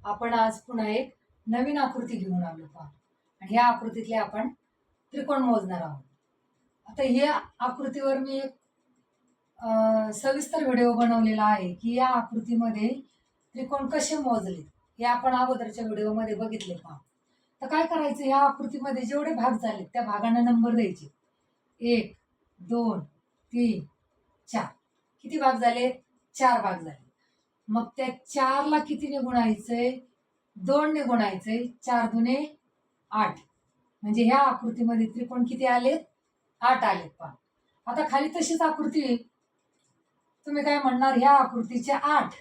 आपण आज पुन्हा एक नवीन आकृती घेऊन आलो पहा. आणि ह्या आकृतीतले आपण त्रिकोण मोजणार आहोत. आता या आकृतीवर मी एक सविस्तर व्हिडिओ बनवलेला आहे की या आकृतीमध्ये त्रिकोण कसे मोजले हे आपण अगोदरच्या व्हिडिओमध्ये बघितले पहा. तर काय करायचं, या आकृतीमध्ये जेवढे भाग झाले त्या भागांना नंबर द्यायचे. 1 2 3 4. किती भाग झाले? 4 भाग झाले. मग त्या 4ला कितीने गुणायचंय? 2 ने गुणायचंय. 4 दुने 8. म्हणजे ह्या आकृतीमध्ये त्रिकोण किती आलेत? 8 आलेत पहा. आता खाली तशीच आकृती आहे. तुम्ही काय म्हणणार, ह्या आकृतीचे 8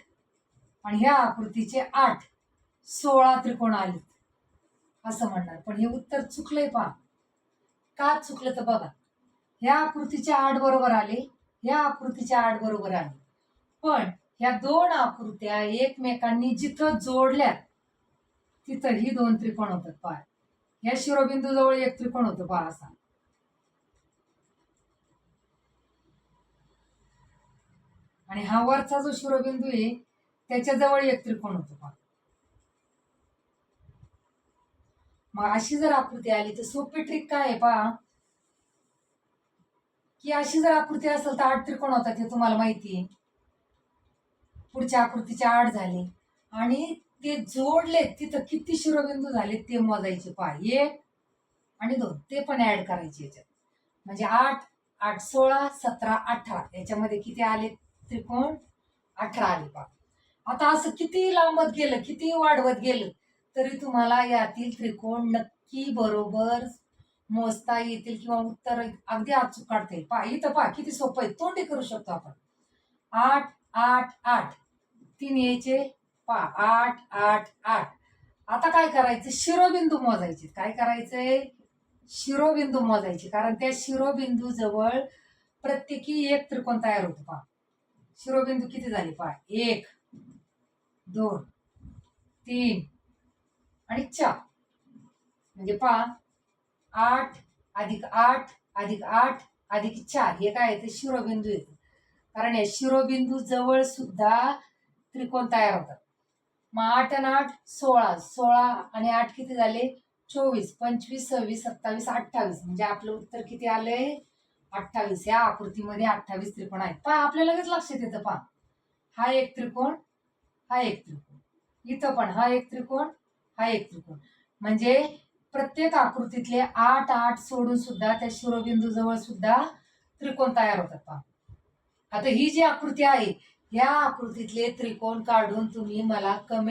आणि ह्या आकृतीचे 8, 16 त्रिकोण आलेत असं म्हणणार. पण हे उत्तर चुकलंय पहा. का चुकलं तर बघा, ह्या आकृतीचे 8 बरोबर आले, ह्या आकृतीचे 8 बरोबर आले, पण ह्या दोन आकृत्या एकमेकांनी जिथं जोडल्यात तिथं ही 2 त्रिकोण होतात पहा. ह्या शिरोबिंदू जवळ एक त्रिकोण होतं पहा असा, आणि हा वरचा जो शिरोबिंदू आहे त्याच्या जवळ एक त्रिकोण होतो पहा. मग अशी जर आकृती आली तर सोपी ट्रिक काय आहे पहा, की अशी जर आकृती असेल तर 8 त्रिकोण होतात हे तुम्हाला माहिती आहे. पुढच्या आकृतीचे 8 झाले आणि ते जोडले तिथं किती शिरोबिंदू झाले ते मोजायचे पहा. 1 आणि 2 ते पण ऍड करायचे याच्यात. म्हणजे 8 8 16 17 18 याच्यामध्ये किती आले त्रिकोण? 18 आले पहा. आता असं किती लांबत गेलं, किती वाढवत गेलं तरी तुम्हाला यातील त्रिकोण नक्की बरोबर मोजता येतील किंवा उत्तर अगदी अचूक काढता येईल. पहा इथं पहा किती सोपं आहे, तोंडी करू शकतो आपण. 8 8 8 3 यायचे पहा, 8 8 8. आता काय करायचं, शिरोबिंदू मोजायचे. काय करायचंय? शिरोबिंदू मोजायचे, कारण त्या शिरोबिंदू जवळ प्रत्येकी एक त्रिकोण तयार होतो पहा. शिरोबिंदू किती झाले पहा, 1 2 3 आणि 4. म्हणजे पहा 8 अधिक 8 अधिक 8 अधिक 4 हे काय येते? शिरोबिंदू येते. कारण या शिरोबिंदू जवळ सुद्धा त्रिकोण तयार होतात. मग 8 आणि 8 16, 16 आणि 8 किती झाले? 24 25 26 27 28. म्हणजे आपलं उत्तर किती आलंय? 28. या आकृतीमध्ये 28 त्रिकोण आहेत पहा. आपल्याला लगेच लक्षात येतं पहा, हा एक त्रिकोण, हा एक त्रिकोण, इथं पण हा एक त्रिकोण, हा एक त्रिकोण. म्हणजे प्रत्येक आकृतीतले 8 8 सोडून सुद्धा त्या शिरोबिंदू जवळ सुद्धा त्रिकोण तयार होतात पहा. आता ही जी आकृती आहे या आकृतीतले त्रिकोण काढून तुम्ही मला कमेंट